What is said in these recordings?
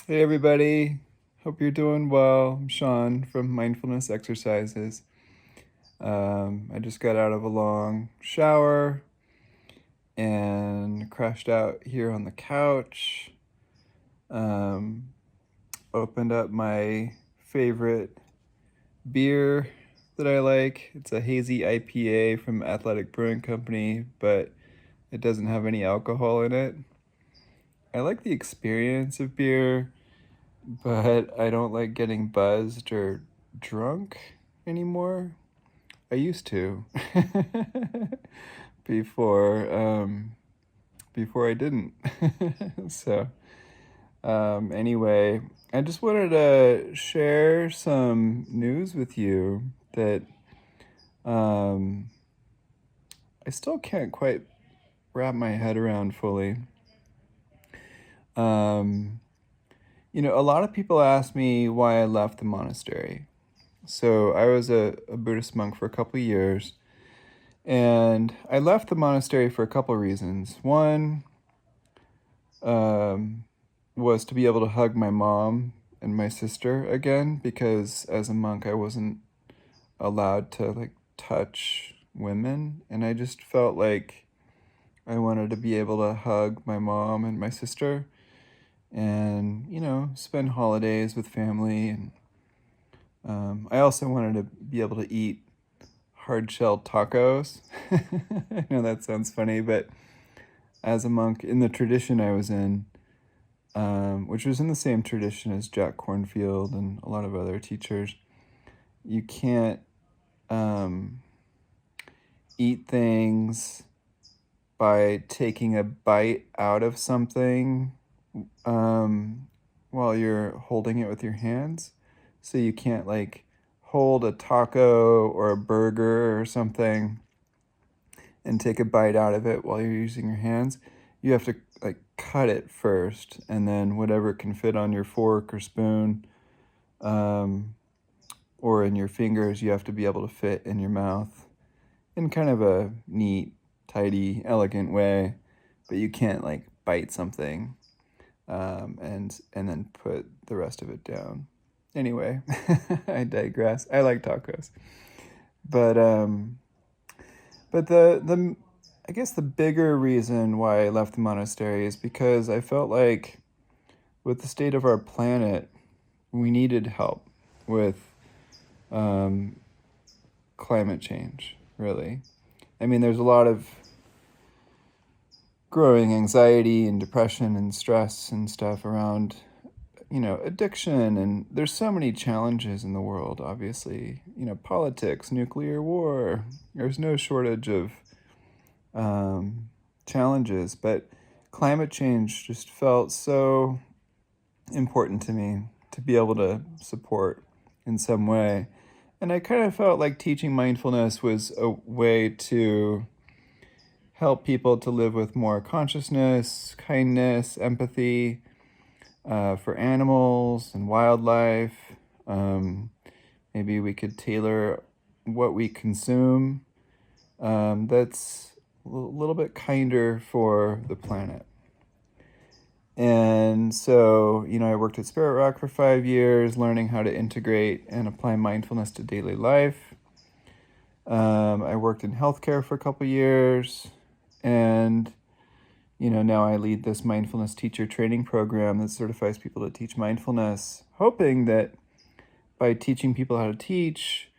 Hey everybody, hope you're doing well. I'm Sean from Mindfulness Exercises. I just got out of a long shower and crashed out here on the couch. Um, Opened up my favorite beer that I like. It's a hazy IPA from Athletic Brewing Company, but it doesn't have any alcohol in it. I like the experience of beer, but I don't like getting buzzed or drunk anymore. I used to before before I didn't. So anyway, I just wanted to share some news with you that um, I still can't quite wrap my head around fully. Um, a lot of people ask me why I left the monastery. So I was a Buddhist monk for a couple of years, and I left the monastery for a couple of reasons. One um, was to be able to hug my mom and my sister again, because as a monk I wasn't allowed to like touch women, and I just felt like I wanted to be able to hug my mom and my sister and, spend holidays with family. And I also wanted to be able to eat hard-shelled tacos. I know that sounds funny, but as a monk in the tradition I was in, which was in the same tradition as Jack Cornfield and a lot of other teachers, you can't um, eat things by taking a bite out of something um, while you're holding it with your hands. So you can't like hold a taco or a burger or something and take a bite out of it while you're using your hands. You have to like cut it first, and then whatever can fit on your fork or spoon, um, or in your fingers, you have to be able to fit in your mouth in kind of a neat, tidy, elegant way. But you can't like bite something and then put the rest of it down. Anyway, I digress. I like tacos, but but the I guess the bigger reason why I left the monastery is because I felt like with the state of our planet, we needed help with um, climate change, really. I mean, there's a lot of growing anxiety and depression and stress and stuff around, addiction. And there's so many challenges in the world, obviously. Politics, nuclear war. There's no shortage of challenges, but climate change just felt so important to me to be able to support in some way. And I kind of felt like teaching mindfulness was a way to help people to live with more consciousness, kindness, empathy for animals and wildlife. Um, Maybe we could tailor what we consume that's a little bit kinder for the planet. And so, I worked at Spirit Rock for 5 years, learning how to integrate and apply mindfulness to daily life. I worked in healthcare for a couple years, and now I lead this mindfulness teacher training program that certifies people to teach mindfulness, hoping that by teaching people how to teach,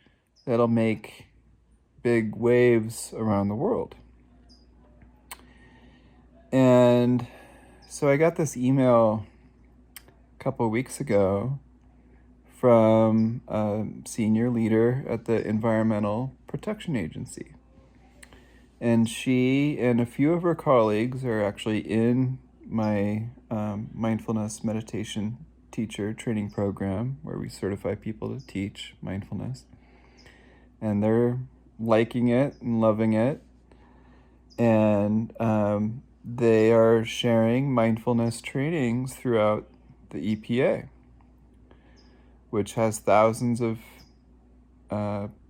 that'll make big waves around the world. And so I got this email a couple of weeks ago from a senior leader at the Environmental Protection Agency. And she and a few of her colleagues are actually in my mindfulness meditation teacher training program where we certify people to teach mindfulness. And they're liking it and loving it. And they are sharing mindfulness trainings throughout the EPA, which has thousands of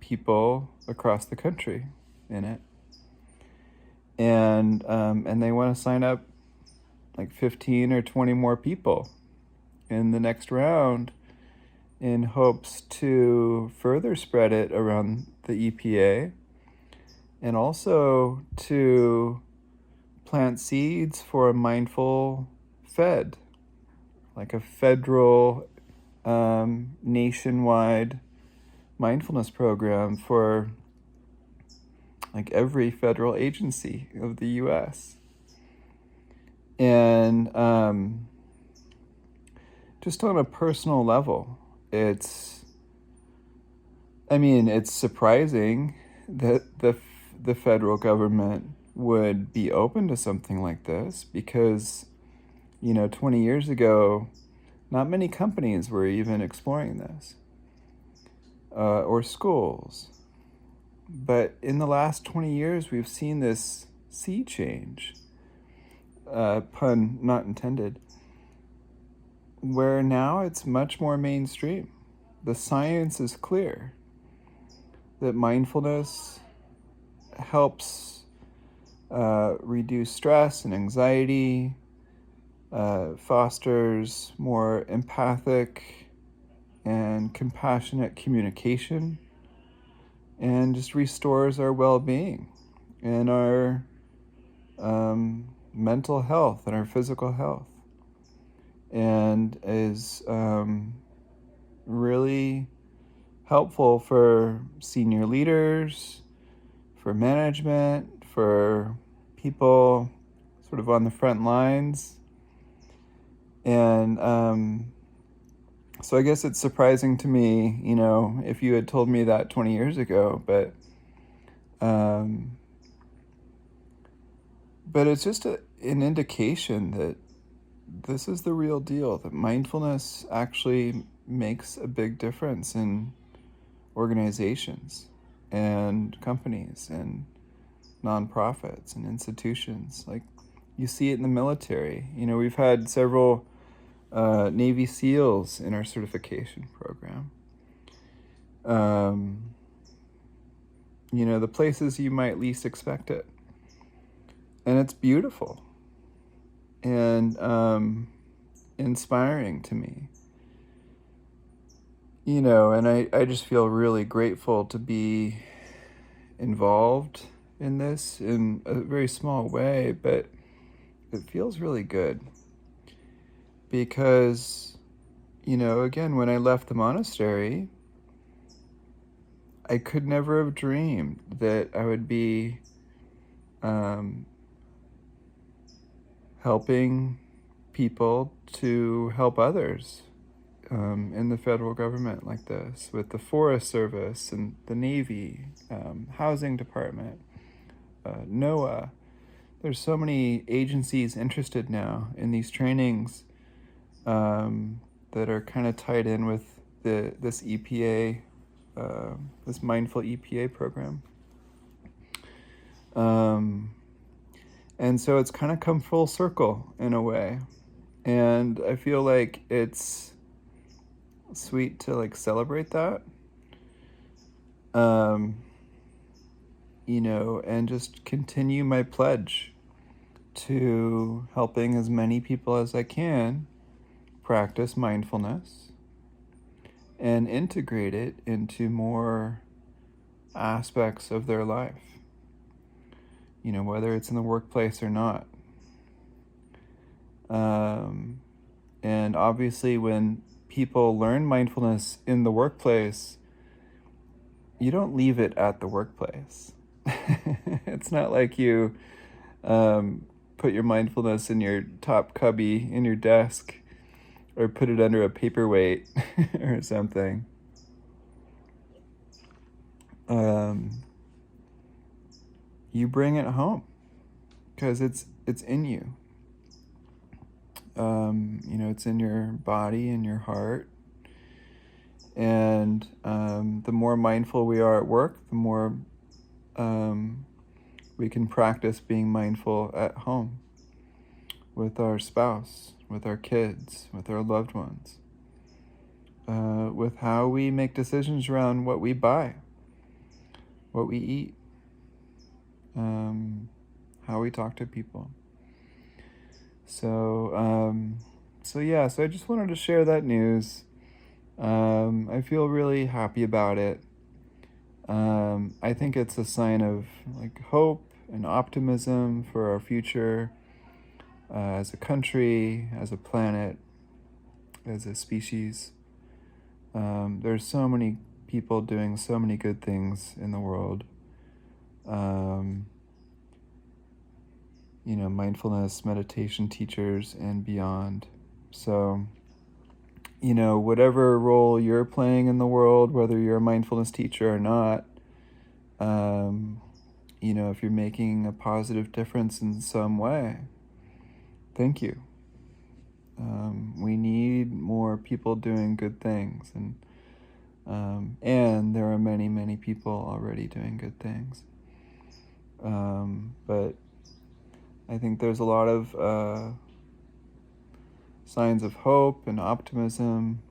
people across the country in it. And they want to sign up like 15 or 20 more people. in the next round in hopes to further spread it around the EPA and also to plant seeds for a mindful Fed, like a federal, nationwide mindfulness program for like every federal agency of the US. And just on a personal level, it's surprising that the federal government would be open to something like this because, 20 years ago, not many companies were even exploring this, or schools. But in the last 20 years, we've seen this sea change, pun not intended, where now it's much more mainstream. The science is clear that mindfulness helps reduce stress and anxiety, fosters more empathic and compassionate communication, and just restores our well-being and our mental health and our physical health, and is really helpful for senior leaders, for management, for people sort of on the front lines. And so I guess it's surprising to me, if you had told me that 20 years ago, but it's just an indication that this is the real deal, that mindfulness actually makes a big difference in organizations and companies and nonprofits and institutions. Like, you see it in the military. We've had several Navy SEALs in our certification program. The places you might least expect it. And it's beautiful and inspiring to me. And I just feel really grateful to be involved in this in a very small way, but it feels really good because, again, when I left the monastery, I could never have dreamed that I would be helping people to help others in the federal government like this, with the Forest Service and the Navy, Housing Department, NOAA. There's so many agencies interested now in these trainings that are kind of tied in with this EPA, this mindful EPA program. And so it's kind of come full circle in a way. And I feel like it's sweet to like celebrate that, and just continue my pledge to helping as many people as I can practice mindfulness and integrate it into more aspects of their life, whether it's in the workplace or not. And obviously when people learn mindfulness in the workplace, you don't leave it at the workplace. It's not like you put your mindfulness in your top cubby in your desk or put it under a paperweight or something. You bring it home because it's in you. It's in your body and your heart. And the more mindful we are at work, the more we can practice being mindful at home with our spouse, with our kids, with our loved ones, with how we make decisions around what we buy, what we eat, how we talk to people. So So yeah, so I just wanted to share that news. I feel really happy about it. I think it's a sign of like hope and optimism for our future as a country, as a planet, as a species. There's so many people doing so many good things in the world. Um, Mindfulness, meditation teachers, and beyond. So, whatever role you're playing in the world, whether you're a mindfulness teacher or not, um, if you're making a positive difference in some way, thank you. We need more people doing good things, and there are many, many people already doing good things. But I think there's a lot of signs of hope and optimism.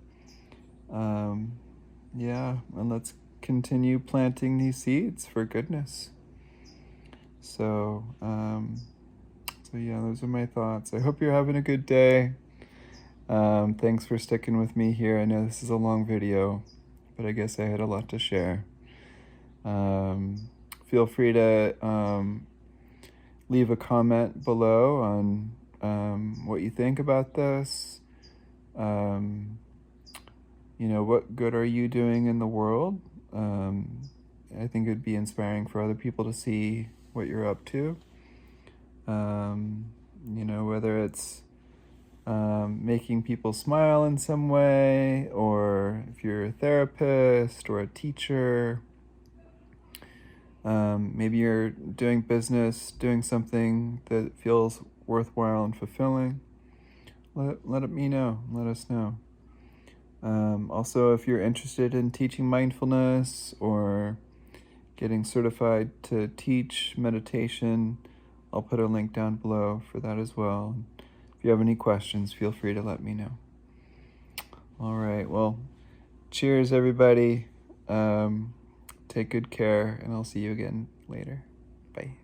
Yeah, and let's continue planting these seeds for goodness. So yeah, those are my thoughts. I hope you're having a good day. Thanks for sticking with me here. I know this is a long video, but I guess I had a lot to share. Feel free to leave a comment below on what you think about this. What good are you doing in the world? I think it'd be inspiring for other people to see what you're up to. Whether it's making people smile in some way, or if you're a therapist or a teacher, maybe you're doing business, doing something that feels worthwhile and fulfilling. Let me know. Let us know. Also, if you're interested in teaching mindfulness or getting certified to teach meditation, I'll put a link down below for that as well. If you have any questions, feel free to let me know. All right, well, cheers, everybody. Take good care, and I'll see you again later. Bye.